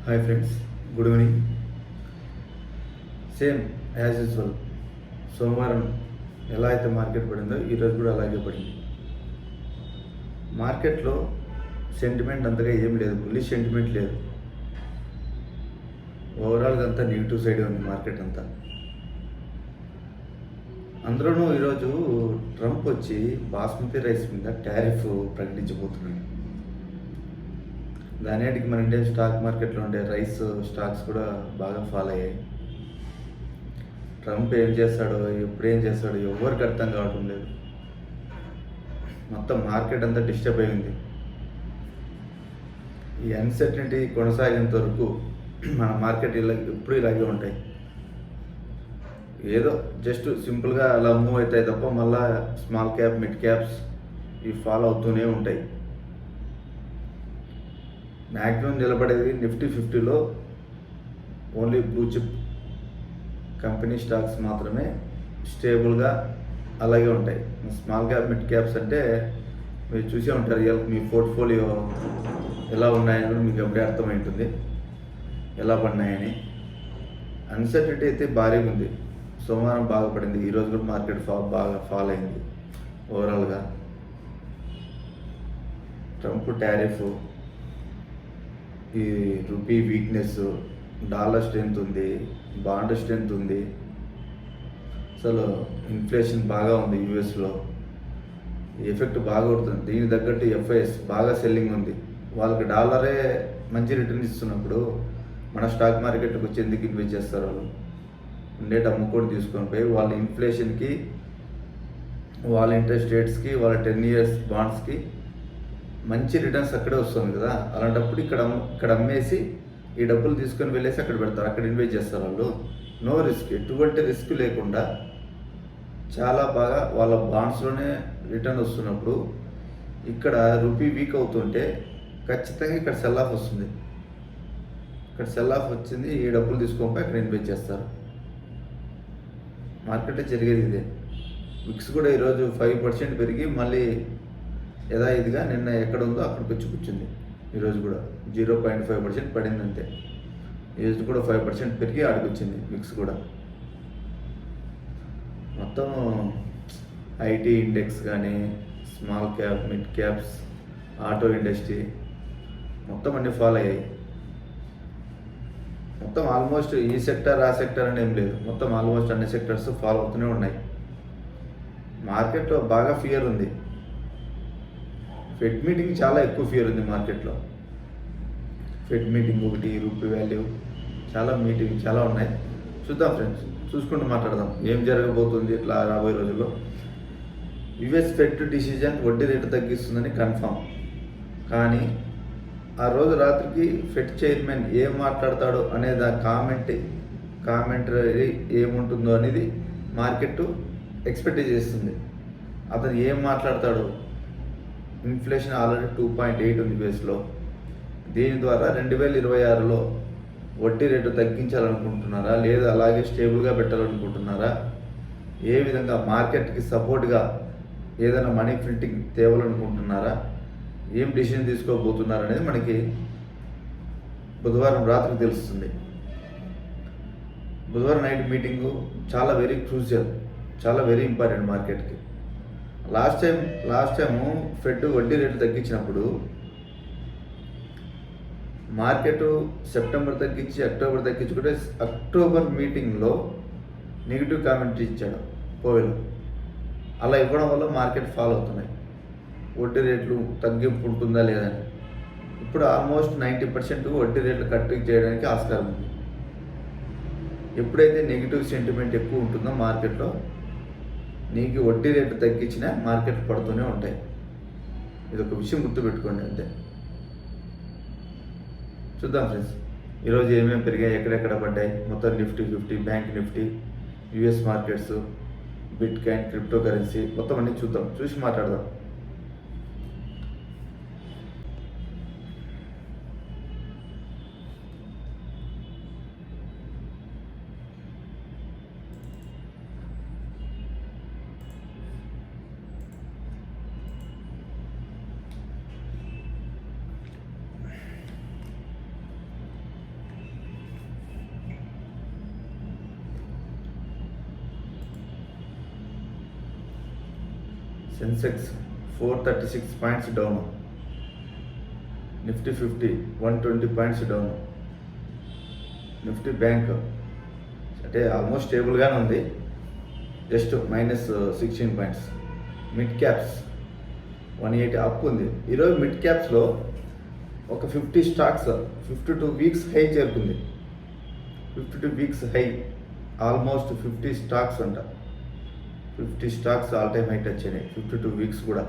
Hi friends, good evening. Same as usual సోమవారం ఎలా అయితే మార్కెట్ పడిందో ఈరోజు కూడా అలాగే పడింది. మార్కెట్లో సెంటిమెంట్ అంతగా ఏం లేదు, బుల్లిష్ సెంటిమెంట్ లేదు. ఓవరాల్గా అంతా నెగిటివ్ సైడే ఉంది మార్కెట్ అంతా. అందులోనూ ఈరోజు ట్రంప్ వచ్చి బాస్మతి రైస్ మీద టారిఫ్ ప్రకటించబోతున్నాడు. దానికి మన ఇండియన్ స్టాక్ మార్కెట్లో ఉండే రైస్ స్టాక్స్ కూడా బాగా ఫాలో అయ్యాయి. ట్రంప్ ఏం చేస్తాడో, ఎప్పుడు ఏం చేస్తాడో ఎవరికి అర్థం కావటం లేదు. మొత్తం మార్కెట్ అంతా డిస్టర్బ్ అయింది. ఈ అన్సర్టనిటీ కొనసాగేంత వరకు మన మార్కెట్ ఎప్పుడు ఇలాగే ఉంటాయి. ఏదో జస్ట్ సింపుల్గా అలా మూవ్ అవుతాయి తప్ప మళ్ళా స్మాల్ క్యాప్, మిడ్ క్యాప్స్ ఇవి ఫాలో అవుతూనే ఉంటాయి. మ్యాక్సిమం నిలబడేది నిఫ్టీ 50లో only blue chip company stocks మాత్రమే స్టేబుల్గా అలాగే ఉంటాయి. స్మాల్ క్యాప్, మిడ్ క్యాప్స్ అంటే మీరు చూసే ఉంటారు. మీ పోర్ట్ఫోలియో ఎలా ఉన్నాయని కూడా మీకు అప్పుడే అర్థమవుతుంది, ఎలా పడినాయని. అన్సర్టనిటీ అయితే భారీగా ఉంది. సోమవారం బాగా పడింది, ఈరోజు కూడా మార్కెట్ బాగా ఫాల్ అయింది. ఓవరాల్గా ట్రంప్ టారిఫ్, ఈ రూపీ వీక్నెస్, డాలర్ స్ట్రెంత్ ఉంది, బాండ్ స్ట్రెంత్ ఉంది, అసలు ఇన్ఫ్లేషన్ బాగా ఉంది యూఎస్లో, ఎఫెక్ట్ బాగా కొడుతుంది. దీనికి తగ్గట్టు ఎఫ్ఐఎస్ బాగా సెల్లింగ్ ఉంది. వాళ్ళకి డాలరే మంచి రిటర్న్ ఇస్తున్నప్పుడు మన స్టాక్ మార్కెట్కి వచ్చి ఎందుకు ఇన్వెస్ట్ చేస్తారు? వాళ్ళు ఉండేట అమ్ముకొని తీసుకొని పోయి వాళ్ళ ఇన్ఫ్లేషన్కి, వాళ్ళ ఇంట్రెస్ట్ రేట్స్కి, వాళ్ళ 10 years బాండ్స్కి మంచి రిటర్న్స్ అక్కడే వస్తుంది కదా. అలాంటప్పుడు ఇక్కడ అమ్మేసి ఈ డబ్బులు తీసుకొని వెళ్ళేసి అక్కడ పెడతారు, అక్కడ ఇన్వెస్ట్ చేస్తారు వాళ్ళు. నో రిస్క్, ఎటువంటి రిస్క్ లేకుండా చాలా బాగా వాళ్ళ బాండ్స్లోనే రిటర్న్ వస్తున్నప్పుడు ఇక్కడ రూపీ వీక్ అవుతుంటే ఖచ్చితంగా ఇక్కడ సెల్ ఆఫ్ వస్తుంది. ఇక్కడ సెల్ ఆఫ్ వచ్చింది, ఈ డబ్బులు తీసుకొని అక్కడ ఇన్వెస్ట్ చేస్తారు. మార్కెట్లో జరిగేది ఇదే. విక్స్ కూడా ఈరోజు 5% పెరిగి మళ్ళీ యథాయిదిగా నిన్న ఎక్కడ ఉందో అక్కడికి వచ్చి కూర్చుంది. ఈరోజు కూడా 0.5% పడింది అంతే. ఈరోజు కూడా 5% పెరిగి ఆడికి వచ్చింది విక్స్ కూడా. మొత్తం ఐటీ ఇండెక్స్ కానీ, small cap, mid caps, auto industry మొత్తం అన్నీ ఫాలో అయ్యాయి. మొత్తం ఆల్మోస్ట్ ఈ సెక్టర్ ఆ సెక్టర్ అని ఏం లేదు, మొత్తం ఆల్మోస్ట్ అన్ని సెక్టర్స్ ఫాలో అవుతూనే ఉన్నాయి. మార్కెట్లో బాగా ఫియర్ ఉంది. ఫెడ్ మీటింగ్ చాలా ఎక్కువ ఫియర్ ఉంది మార్కెట్లో. ఫెడ్ మీటింగ్ ఒకటి, రూపీ వాల్యూ, చాలా మీటింగ్ చాలా ఉన్నాయి. చూద్దాం ఫ్రెండ్స్, చూసుకుంటూ మాట్లాడదాం ఏం జరగబోతుంది ఇట్లా రాబోయే రోజుల్లో. యుఎస్ ఫెడ్ డిసిజన్ వడ్డీ రేటు తగ్గిస్తుందని కన్ఫామ్. కానీ ఆ రోజు రాత్రికి ఫెడ్ చైర్మన్ ఏం మాట్లాడతాడో అనేది, ఆ కామెంటరీ ఏముంటుందో అనేది మార్కెట్ ఎక్స్పెక్ట్ చేస్తుంది. అతను ఏం మాట్లాడతాడో. ఇన్ఫ్లేషన్ ఆల్రెడీ 2.8 ఉంది యూఎస్లో. దీని ద్వారా 2026లో వడ్డీ రేటు తగ్గించాలనుకుంటున్నారా, లేదా అలాగే స్టేబుల్గా పెట్టాలనుకుంటున్నారా, ఏ విధంగా మార్కెట్కి సపోర్ట్గా ఏదైనా మనీ ప్రింటింగ్ తేవాలనుకుంటున్నారా, ఏం డిసిషన్ తీసుకోబోతున్నారు అనేది మనకి బుధవారం రాత్రికి తెలుస్తుంది. బుధవారం నైట్ మీటింగు చాలా వెరీ క్రూషియల్, చాలా వెరీ ఇంపార్టెంట్ మార్కెట్కి. లాస్ట్ టైము ఫెడ్ వడ్డీ రేట్లు తగ్గించినప్పుడు మార్కెట్ సెప్టెంబర్ తగ్గించి అక్టోబర్ తగ్గించుకుంటే, అక్టోబర్ మీటింగ్లో నెగిటివ్ కామెంటరీ ఇచ్చాడు పోవెల్. అలా ఇవ్వడం వల్ల మార్కెట్ ఫాలో అవుతున్నాయి. వడ్డీ రేట్లు తగ్గింపు ఉంటుందా లేదని. ఇప్పుడు ఆల్మోస్ట్ 90% వడ్డీ రేట్లు కట్ చేయడానికి ఆస్కారం ఉంది. ఎప్పుడైతే నెగిటివ్ సెంటిమెంట్ ఎక్కువ ఉంటుందో మార్కెట్లో, నీకు వడ్డీ రేటు తగ్గించినా మార్కెట్ పడుతూనే ఉంటాయి. ఇది ఒక విషయం గుర్తుపెట్టుకోండి అంతే. చూద్దాం ఫ్రెండ్స్, ఈరోజు ఏమేమి పెరిగాయి, ఎక్కడెక్కడ పడ్డాయి, మొత్తం Nifty 50, bank Nifty, US markets, bit coin, crypto currency మొత్తం అన్నీ చూద్దాం, చూసి మాట్లాడదాం. Sensex 436 points down, Nifty 50 120 points down, Nifty bank అంటే ఆల్మోస్ట్ స్టేబుల్గానే ఉంది, just -16 points. Mid caps 180 up ఉంది. ఈరోజు మిడ్ క్యాప్స్లో ఒక 50 స్టాక్స్ 52 వీక్స్ హై చేరుకుంది. 52 వీక్స్ హై, ఆల్మోస్ట్ 50 స్టాక్స్ అంట, 50 stocks all time high touch అయినాయి 52 వీక్స్ కూడా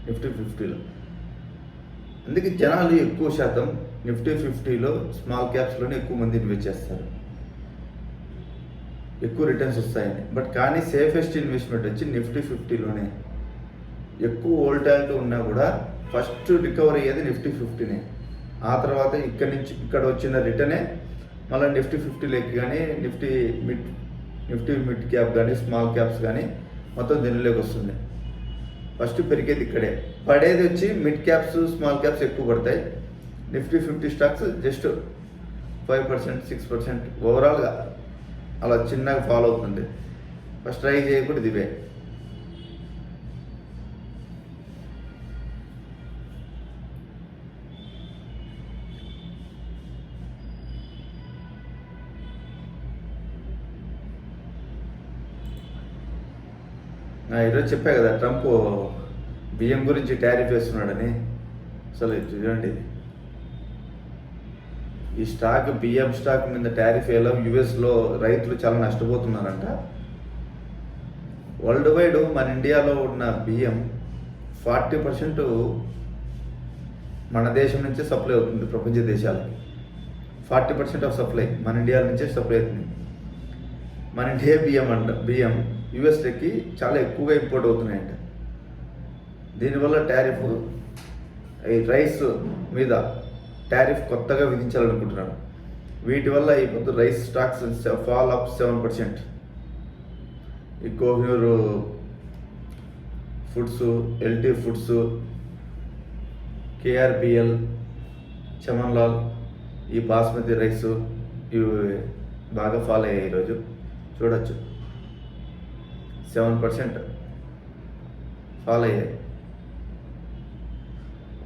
నిఫ్టీ 50లో. అందుకే జనాలు ఎక్కువ శాతం నిఫ్టీ 50లో స్మాల్ క్యాప్స్లోనే ఎక్కువ మంది ఇన్వెస్ట్ చేస్తారు, ఎక్కువ రిటర్న్స్ వస్తాయని. బట్ కానీ సేఫెస్ట్ ఇన్వెస్ట్మెంట్ వచ్చి నిఫ్టీ 50లోనే. ఎక్కువ వోల్టాలిటీ ఉన్నా కూడా ఫస్ట్ రికవర్ అయ్యేది నిఫ్టీ 50నే. ఆ తర్వాత ఇక్కడ నుంచి ఇక్కడ వచ్చిన రిటర్నే మళ్ళీ నిఫ్టీ 50లోకి కానీ నిఫ్టీ మిడ్ క్యాప్ కానీ స్మాల్ క్యాప్స్ కానీ మొత్తం దీనిలోకి వస్తుంది. ఫస్ట్ పెరిగేది ఇక్కడే, పడేది వచ్చి మిడ్ క్యాప్స్ స్మాల్ క్యాప్స్ ఎక్కువ పడతాయి. నిఫ్టీ 50 స్టాక్స్ జస్ట్ 5% 6% ఓవరాల్గా అలా చిన్నగా ఫాలో అవుతుంది. ఫస్ట్ ట్రై చేయకూడదు ఇవే. ఈరోజు చెప్పా కదా ట్రంప్ బియ్యం గురించి టారిఫ్ వేస్తున్నాడని. అసలు చూడండి, ఈ స్టాక్ బియ్యం స్టాక్ మీద టారిఫ్ వేయడం యుఎస్లో రైతులు చాలా నష్టపోతున్నారంట. వరల్డ్ వైడ్ మన ఇండియాలో ఉన్న బియ్యం 40% మన దేశం నుంచే సప్లై అవుతుంది ప్రపంచ దేశాలకి. 40% ఆఫ్ సప్లై మన ఇండియా నుంచే సప్లై అవుతుంది. మన ఇండియా బియ్యం యుఎస్లోకి చాలా ఎక్కువగా ఇంపోర్ట్ అవుతున్నాయంట. దీనివల్ల టారిఫ్, ఈ రైస్ మీద టారిఫ్ కొత్తగా విధించాలనుకుంటున్నారు. వీటి వల్ల ఈ పొద్దు రైస్ స్టాక్స్ ఫాల్ అప్ 7%. ఈ Kohinoor foods, LT foods, KRBL, Chamanlal, ఈ బాస్మతి రైస్ ఇవి బాగా ఫాల్ అయ్యాయి. ఈరోజు చూడొచ్చు 7% ఫాల్ అయ్యాయి.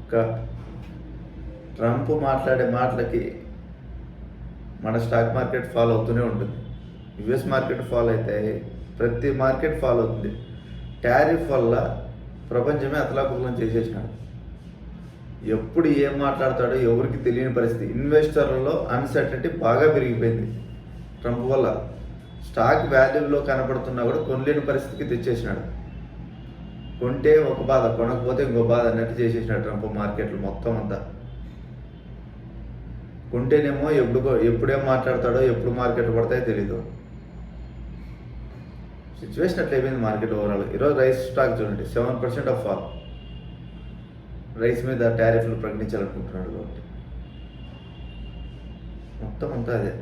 ఒక ట్రంప్ మాట్లాడే మాటలకి మన స్టాక్ మార్కెట్ ఫాలో అవుతూనే ఉంటుంది. యుఎస్ మార్కెట్ ఫాలో అవుతాయి, ప్రతి మార్కెట్ ఫాలో అవుతుంది. టారిఫ్ వల్ల ప్రపంచమే అతలాకుతలం చేసేసినాడు. ఎప్పుడు ఏం మాట్లాడతాడో ఎవరికి తెలియని పరిస్థితి. ఇన్వెస్టర్లలో అన్సర్టనిటీ బాగా పెరిగిపోయింది ట్రంప్ వల్ల. స్టాక్ వాల్యూలో కనపడుతున్నా కూడా కొనలేని పరిస్థితికి తెచ్చేసినాడు. కొంటే ఒక బాధ, కొనకపోతే ఇంకో బాధ అన్నట్టు చేసేసినాడు ట్రంప్ మార్కెట్లు మొత్తం అంతా. కొంటేనేమో ఎప్పుడేం మాట్లాడతాడో, ఎప్పుడు మార్కెట్లు పడతాయో తెలీదు. సిచ్యువేషన్ అట్లా అయిపోయింది మార్కెట్ ఓవరాల్. ఈరోజు రైస్ స్టాక్ చూడండి 7% ఆఫ్ ఫాల్. రైస్ మీద టారిఫ్లు ప్రకటించాలనుకుంటున్నాడు కాబట్టి మొత్తం అంతా అదే.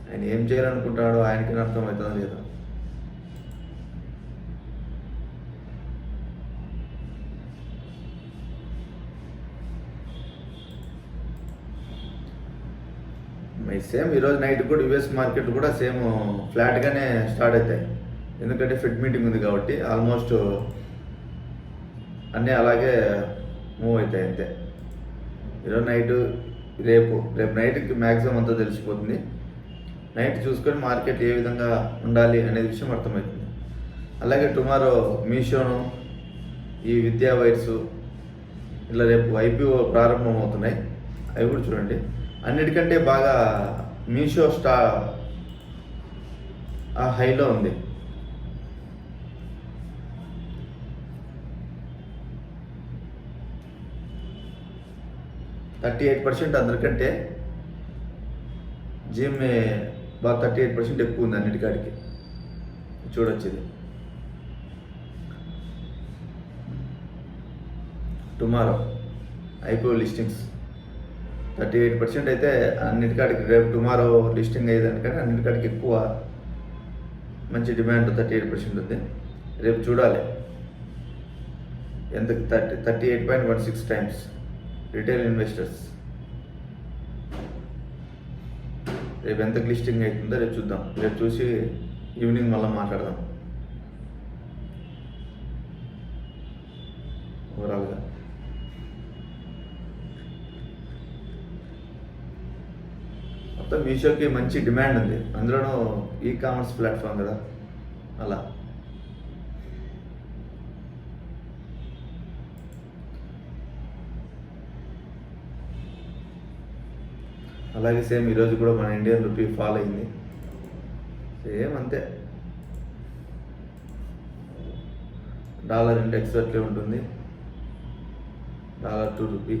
ఆయన ఏం చేయాలనుకుంటున్నాడో ఆయనకి అర్థమవుతుందో లేదో. సేమ్ ఈరోజు నైట్ కూడా యుఎస్ మార్కెట్ కూడా సేమ్ ఫ్లాట్గానే స్టార్ట్ అవుతాయి. ఎందుకంటే ఫెడ్ మీటింగ్ ఉంది కాబట్టి ఆల్మోస్ట్ అన్నీ అలాగే మూవ్ అవుతాయి అంతే. ఈరోజు నైటు రేపు నైట్కి మ్యాక్సిమం అంతా తెలిసిపోతుంది. నైట్ చూసుకొని మార్కెట్ ఏ విధంగా ఉండాలి అనేది విషయం అర్థమవుతుంది. అలాగే టుమారో మీషోను, ఈ విద్యా వైర్స్ ఇలా రేపు ఐపీఓ ప్రారంభం అవుతున్నాయి. అవి కూడా చూడండి. అన్నిటికంటే బాగా మీషో ఆ హైలో ఉంది. %38 అందరికంటే జిమ్మే బాగా 38% ఎక్కువ ఉంది అన్నిటికాడికి. చూడొచ్చు ఇది. టుమారో ఐపీఓ లిస్టింగ్స్ 38% అయితే అన్నిటికాడికి. రేపు టుమారో లిస్టింగ్ అయ్యేదానికంటే అన్నిటికాడికి ఎక్కువ మంచి డిమాండ్ 38% ఉంది. రేపు చూడాలి ఎంత. 38.16 టైమ్స్ రిటైల్ ఇన్వెస్టర్స్. రేపు ఎంతకు లిస్టింగ్ అవుతుందో రేపు చూద్దాం. రేపు చూసి ఈవినింగ్ మళ్ళీ మాట్లాడదాం. ఓవరాల్గా. మొత్తం మీషోకి మంచి డిమాండ్ ఉంది, అందులోనూ ఈ కామర్స్ ప్లాట్ఫామ్ కదా అలా. అలాగే సేమ్ ఈరోజు కూడా మన ఇండియన్ రూపీ ఫాల్ అయింది, సేమ్ అంతే. డాలర్ ఇండెక్స్ అట్లే ఉంటుంది. Dollar to rupee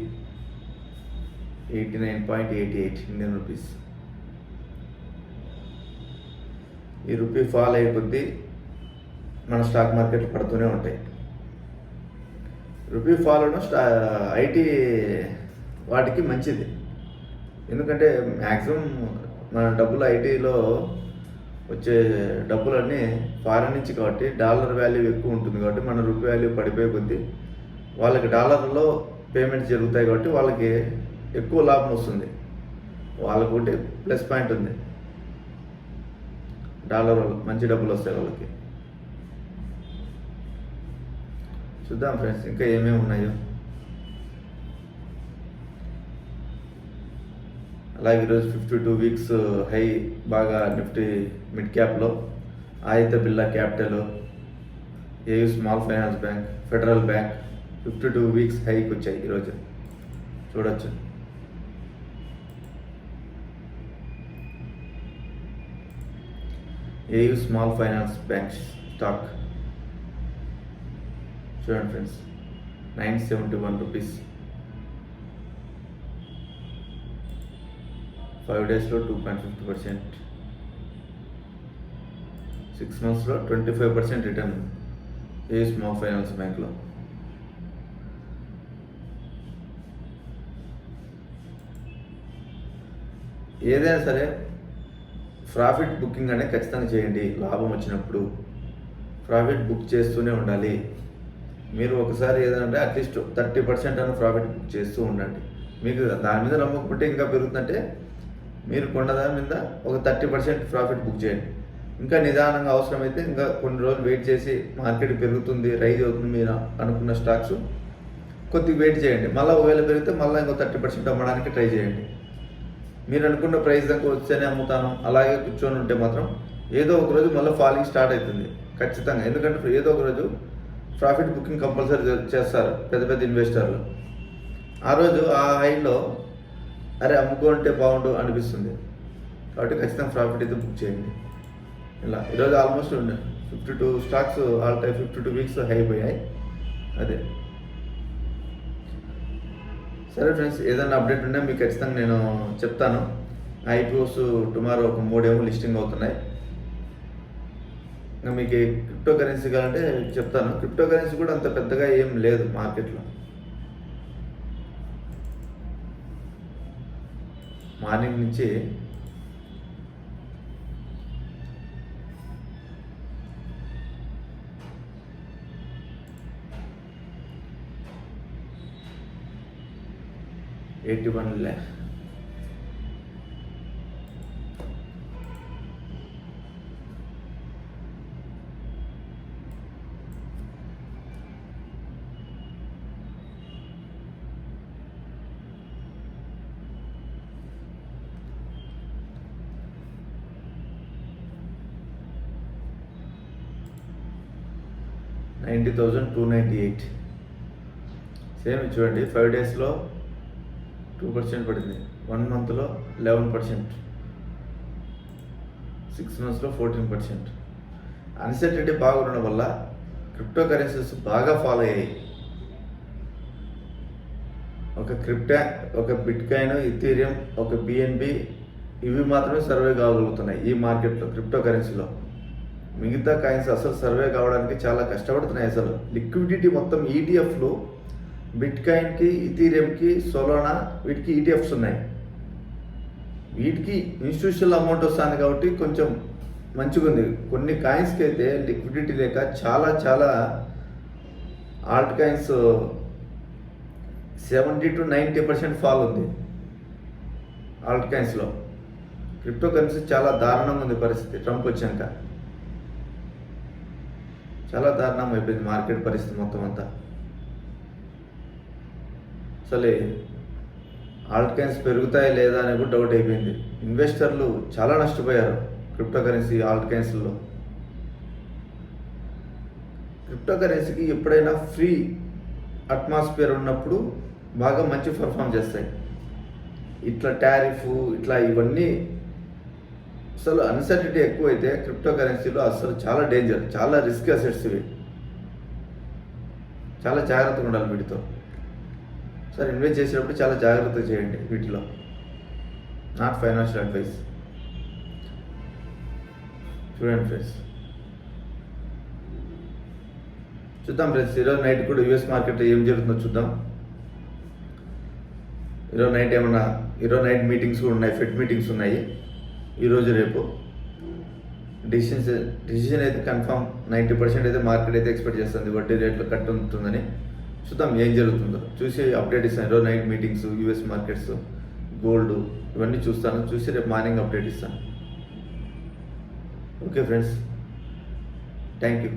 89.88 Indian rupees. ఈ రూపీ ఫాల్ అయ్యే కొద్దీ మన స్టాక్ మార్కెట్లు పడుతూనే ఉంటాయి. రూపీ ఫాల్ ఐటీ వాటికి మంచిది, ఎందుకంటే మ్యాక్సిమం మన డబ్బులు ఐటీలో వచ్చే డబ్బులన్నీ ఫారెన్ నుంచి కాబట్టి డాలర్ వాల్యూ ఎక్కువ ఉంటుంది కాబట్టి మన రూపీ వాల్యూ పడిపోయే కొద్దీ వాళ్ళకి డాలర్లో పేమెంట్స్ జరుగుతాయి కాబట్టి వాళ్ళకి ఎక్కువ లాభం వస్తుంది. వాళ్ళకు ఒకటి ప్లస్ పాయింట్ ఉంది, డాలర్ వల్ల మంచి డబ్బులు వస్తాయి వాళ్ళకి. చూద్దాం ఫ్రెండ్స్ ఇంకా ఏమేమి ఉన్నాయో. అలాగే ఈరోజు 52 వీక్స్ హై బాగా నిఫ్టీ మిడ్ క్యాప్లో, Aditya Birla capital, AU small finance bank, federal bank 52 weeks హైకి వచ్చాయి ఈరోజు, చూడొచ్చు. AU small finance bank stock చూడండి ఫ్రెండ్స్, 971 రూపీస్. 5 డేస్లో 2.50%, 6 మంత్స్లో 25% రిటర్న్ ఏ స్మాల్ ఫైనాన్స్ బ్యాంక్లో. ఏదైనా సరే ప్రాఫిట్ బుకింగ్ అనేది ఖచ్చితంగా చేయండి. లాభం వచ్చినప్పుడు ప్రాఫిట్ బుక్ చేస్తూనే ఉండాలి. మీరు ఒకసారి ఏదంటే అట్లీస్ట్ 30% అన్న ప్రాఫిట్ బుక్ చేస్తూ ఉండండి. మీకు దాని మీద నమ్మకపోతే ఇంకా పెరుగుతుందంటే మీరు కొన్న దాని మీద ఒక 30% ప్రాఫిట్ బుక్ చేయండి. ఇంకా నిదానంగా అవసరమైతే ఇంకా కొన్ని రోజులు వెయిట్ చేసి మార్కెట్ పెరుగుతుంది, రైజ్ అవుతుంది మీరు అనుకున్న స్టాక్స్ కొద్దిగా వెయిట్ చేయండి. మళ్ళీ ఒకవేళ పెరిగితే మళ్ళీ ఇంకో 30% అమ్మడానికి ట్రై చేయండి. మీరు అనుకున్న ప్రైస్ దాకా వచ్చేనే అమ్ముతాను అలాగే కూర్చొని ఉంటే మాత్రం ఏదో ఒక రోజు మళ్ళీ ఫాలింగ్ స్టార్ట్ అవుతుంది ఖచ్చితంగా. ఎందుకంటే ఏదో ఒక రోజు ప్రాఫిట్ బుకింగ్ కంపల్సరీ చేస్తారు పెద్ద పెద్ద ఇన్వెస్టర్లు. ఆ రోజు ఆ హైలో అరే అమ్ముకుంటే బాగుండు అనిపిస్తుంది, కాబట్టి ఖచ్చితంగా ప్రాఫిట్ అయితే బుక్ చేయండి. ఇలా ఈరోజు almost 52 stocks all time 52 weeks high పోయాయి. అదే సరే ఫ్రెండ్స్, ఏదైనా అప్డేట్ ఉన్నా మీకు ఖచ్చితంగా నేను చెప్తాను. ఐపీఓస్ టుమారో ఒక 3 ఏమో లిస్టింగ్ అవుతున్నాయి. ఇంకా మీకు క్రిప్టో కరెన్సీ కావాలంటే చెప్తాను. క్రిప్టో కరెన్సీ కూడా అంత పెద్దగా ఏం లేదు మార్కెట్లో. మార్నింగ్ నుంచి $81 $90,298. సేమ్ చూడండి, 5 డేస్లో 2% పడింది, 1 మంత్లో 11%, 6 మంత్స్లో 14%. అన్సర్టనిటీ బాగా ఉండడం వల్ల క్రిప్టో కరెన్సీస్ బాగా ఫాలో అయ్యాయి. ఒక బిట్కాయిన్, ఇథీరియం, ఒక బిఎన్బి ఇవి మాత్రమే సర్వే కాగలుగుతున్నాయి ఈ మార్కెట్లో క్రిప్టో కరెన్సీలో. మిగతా కాయిన్స్ అసలు సర్వే కావడానికి చాలా కష్టపడుతున్నాయి. అసలు లిక్విడిటీ మొత్తం ఈటీఎఫ్లు బిట్కాయిన్కి, ఇథీరియంకి, సోలోనా వీటికి ఈటీఎఫ్స్ ఉన్నాయి. వీటికి ఇన్స్టిట్యూషనల్ అమౌంట్ వస్తుంది కాబట్టి కొంచెం మంచిగా ఉంది. కొన్ని కాయిన్స్కి అయితే లిక్విడిటీ లేక చాలా చాలా ఆల్ట్ కాయిన్స్ 70 to 90% ఫాల్ ఉంది ఆల్ట్ కాయిన్స్లో. క్రిప్టో కరెన్సీ చాలా దారుణంగా ఉంది పరిస్థితి. ట్రంప్ వచ్చాక చాలా దారుణం అయిపోయింది మార్కెట్ పరిస్థితి మొత్తం అంతా. అసలే ఆల్ట్ కాయిన్స్ పెరుగుతాయా లేదా అని కూడా డౌట్ అయిపోయింది. ఇన్వెస్టర్లు చాలా నష్టపోయారు క్రిప్టో కరెన్సీ ఆల్ట్ కాయిన్స్లో. క్రిప్టో కరెన్సీకి ఎప్పుడైనా ఫ్రీ అట్మాస్ఫియర్ ఉన్నప్పుడు బాగా మంచి పర్ఫామ్ చేస్తాయి. ఇట్లా టారిఫ్ ఇట్లా ఇవన్నీ అసలు అన్సర్టిటీ ఎక్కువైతే క్రిప్టో కరెన్సీలో అసలు చాలా డేంజర్, చాలా రిస్క్ అసెట్స్ ఇవి. చాలా జాగ్రత్తగా ఉండాలి వీటితో. సరే, ఇన్వెస్ట్ చేసేటప్పుడు చాలా జాగ్రత్తగా చేయండి వీటిలో. Not financial advice. చూడండి ఫ్రెండ్స్, చూద్దాం ఫ్రెండ్స్. ఈరోజు నైట్ కూడా యూఎస్ మార్కెట్లో ఏం జరుగుతుందో చూద్దాం. ఈరోజు నైట్ మీటింగ్స్ కూడా ఉన్నాయి, ఫెడ్ మీటింగ్స్ ఉన్నాయి ఈరోజు రేపు. డిసిషన్ అయితే కన్ఫామ్ 90% అయితే మార్కెట్ అయితే ఎక్స్పెక్ట్ చేస్తుంది వడ్డీ రేట్లు కట్ ఉంటుందని. చూద్దాం ఏం జరుగుతుందో, చూసి అప్డేట్ ఇస్తాను. ఈరోజు night meetings, US markets, gold ఇవన్నీ చూసి రేపు మార్నింగ్ అప్డేట్ ఇస్తాను. Okay friends, thank you.